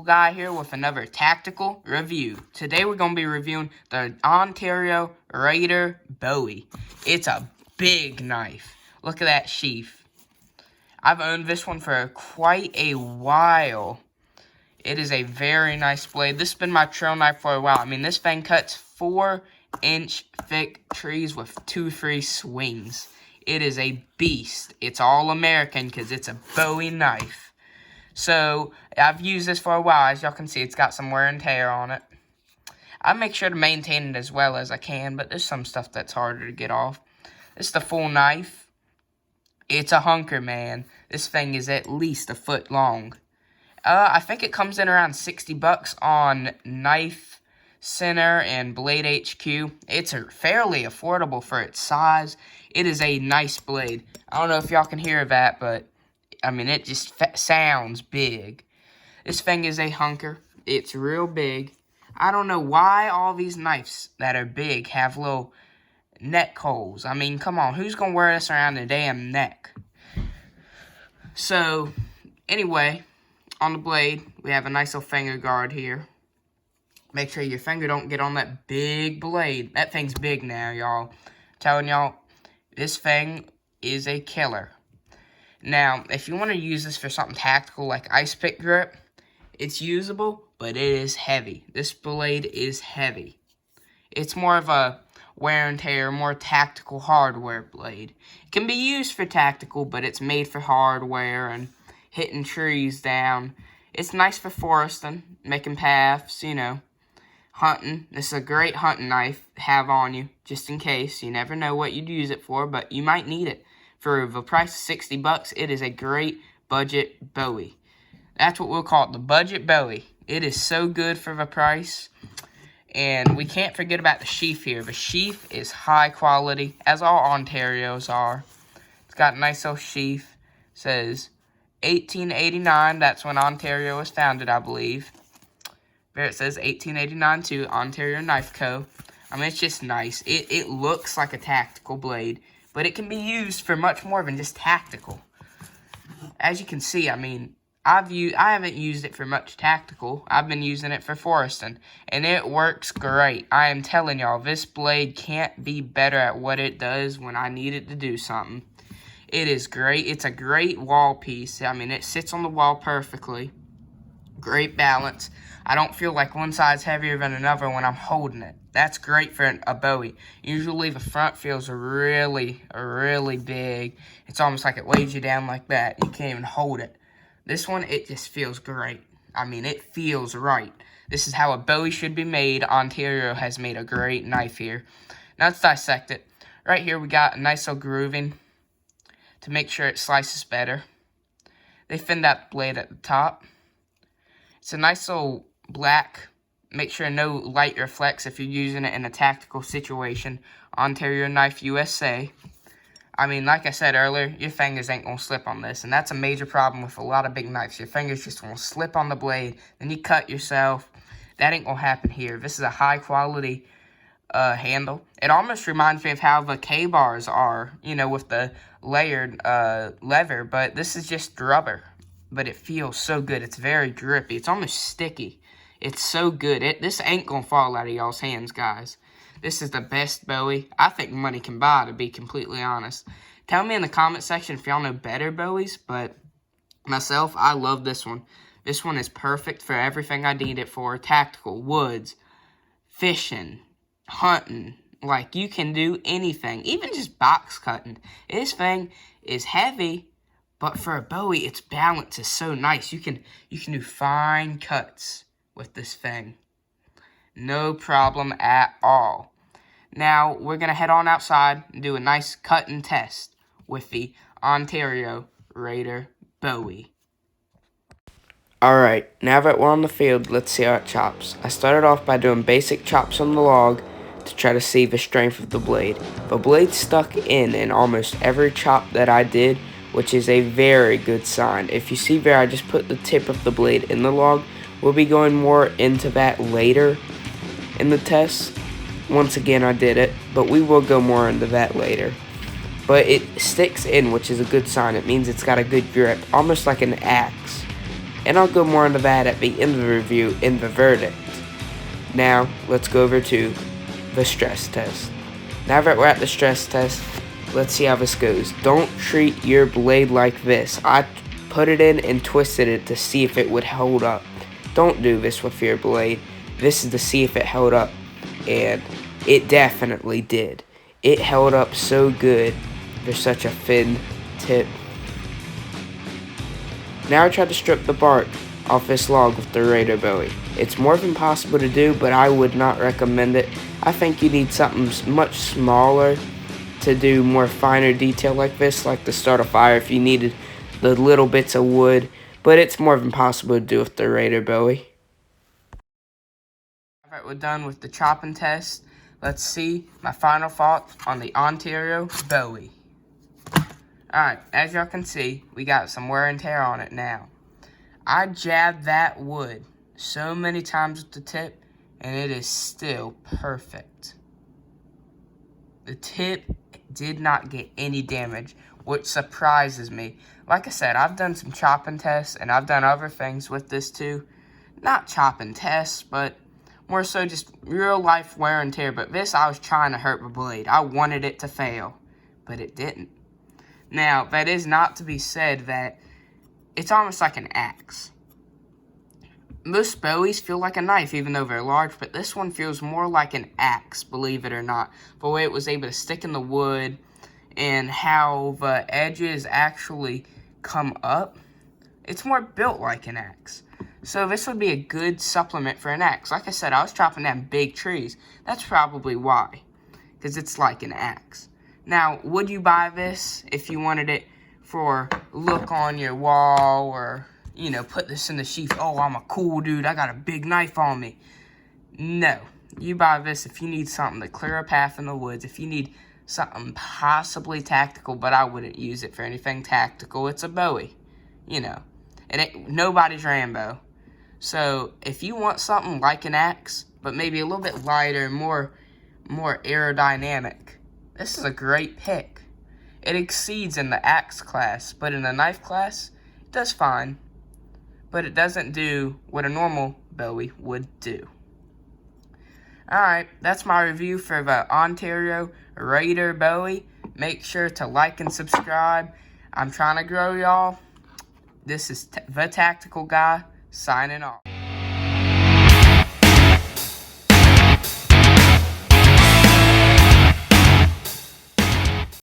guy here with another tactical review. Today we're going to be reviewing the Ontario Raider Bowie. It's a big knife. Look at that sheath. I've owned this one for quite a while. It is a very nice blade. This has been my trail knife for a while. I mean, this thing cuts 4-inch thick trees with 2 free swings. It is a beast. It's all American because it's a Bowie knife. So, I've used this for a while. As y'all can see, it's got some wear and tear on it. I make sure to maintain it as well as I can, but there's some stuff that's harder to get off. This is the full knife. It's a hunker, man. This thing is at least a foot long. I think it comes in around $60 on Knife Center and Blade HQ. It's fairly affordable for its size. It is a nice blade. I don't know if y'all can hear that, but I mean, it just sounds big. This thing is a hunker. It's real big. I don't know why all these knives that are big have little neck holes. I mean, come on. Who's going to wear this around the damn neck? So, anyway, on the blade, we have a nice little finger guard here. Make sure your finger don't get on that big blade. That thing's big now, y'all. Telling y'all, this thing is a killer. Now, if you want to use this for something tactical like ice pick grip, it's usable, but it is heavy. This blade is heavy. It's more of a wear and tear, more tactical hardware blade. It can be used for tactical, but it's made for hardware and hitting trees down. It's nice for foresting, making paths, you know, hunting. This is a great hunting knife to have on you, just in case. You never know what you'd use it for, but you might need it. For the price of $60, it is a great budget Bowie. That's what we'll call it, the budget Bowie. It is so good for the price. And we can't forget about the sheath here. The sheath is high quality, as all Ontarios are. It's got a nice little sheath. It says 1889. That's when Ontario was founded, I believe. There it says 1889 to Ontario Knife Co. I mean, it's just nice. It looks like a tactical blade, but it can be used for much more than just tactical. As you can see, I mean, I haven't used it for much tactical. I've been using it for foresting, and it works great. I am telling y'all, this blade can't be better at what it does when I need it to do something. It is great. It's a great wall piece. I mean, it sits on the wall perfectly. Great balance. I don't feel like one side's heavier than another when I'm holding it. That's great for a Bowie. Usually the front feels really big. It's almost like it weighs you down like that. You can't even hold it. This one, it just feels great. I mean, it feels right. This is how a Bowie should be made. Ontario has made a great knife here. Now let's dissect it. Right here we got a nice little grooving to make sure it slices better. They thin that blade at the top. It's a nice little black. Make sure no light reflects if you're using it in a tactical situation. Ontario Knife USA. I mean, like I said earlier, your fingers ain't going to slip on this. And that's a major problem with a lot of big knives. Your fingers just going to slip on the blade. Then you cut yourself. That ain't going to happen here. This is a high quality handle. It almost reminds me of how the K-bars are, you know, with the layered leather. But this is just rubber. But it feels so good. It's very grippy. It's almost sticky. It's so good. This ain't going to fall out of y'all's hands, guys. This is the best Bowie I think money can buy, to be completely honest. Tell me in the comment section if y'all know better Bowies, but myself, I love this one. This one is perfect for everything I need it for. Tactical, woods, fishing, hunting. Like, you can do anything. Even just box cutting. This thing is heavy, but for a Bowie, its balance is so nice. You can do fine cuts with this thing. No problem at all. Now, we're going to head on outside and do a nice cut and test with the Ontario Raider Bowie. Alright, now that we're on the field, let's see how it chops. I started off by doing basic chops on the log to try to see the strength of the blade. The blade stuck in almost every chop that I did, which is a very good sign. If you see there, I just put the tip of the blade in the log. We'll be going more into that later in the test. Once again, I did it, but we will go more into that later. But it sticks in, which is a good sign. It means it's got a good grip, almost like an axe. and I'll go more into that at the end of the review in the verdict. Now, let's go over to the stress test. Now that we're at the stress test, let's see how this goes. Don't treat your blade like this. I put it in and twisted it to see if it would hold up. Don't do this with your blade. This is to see if it held up, and it definitely did. It held up so good. There's such a thin tip. Now I tried to strip the bark off this log with the Raider Bowie. It's more than possible to do, but I would not recommend it. I think you need something much smaller to do more finer detail like this, like to start a fire if you needed the little bits of wood, but it's more than possible to do with the Raider Bowie. Alright, we're done with the chopping test. Let's see my final thoughts on the Untitled Bowie. Alright, as y'all can see, we got some wear and tear on it now. I jabbed that wood so many times with the tip, and it is still perfect. The tip did not get any damage, which surprises me. Like I said, I've done some chopping tests, and I've done other things with this too. Not chopping tests, but more so just real life wear and tear. But this, I was trying to hurt the blade. I wanted it to fail, but it didn't. Now, that is not to be said that it's almost like an axe. Most Bowies feel like a knife, even though they're large, but this one feels more like an axe, believe it or not. The way it was able to stick in the wood and how the edges actually come up, it's more built like an axe. So this would be a good supplement for an axe. Like I said, I was chopping down big trees. That's probably why, because it's like an axe. Now, would you buy this if you wanted it for look on your wall, or, you know, put this in the sheath? Oh, I'm a cool dude. I got a big knife on me. No. You buy this if you need something to clear a path in the woods. If you need something possibly tactical, but I wouldn't use it for anything tactical. It's a Bowie. You know. It ain't nobody's Rambo. So, if you want something like an axe, but maybe a little bit lighter, more aerodynamic, this is a great pick. It exceeds in the axe class, but in the knife class, it does fine. But it doesn't do what a normal Bowie would do. Alright, that's my review for the Ontario Raider Bowie. Make sure to like and subscribe. I'm trying to grow, y'all. This is the Tactical Guy, signing off.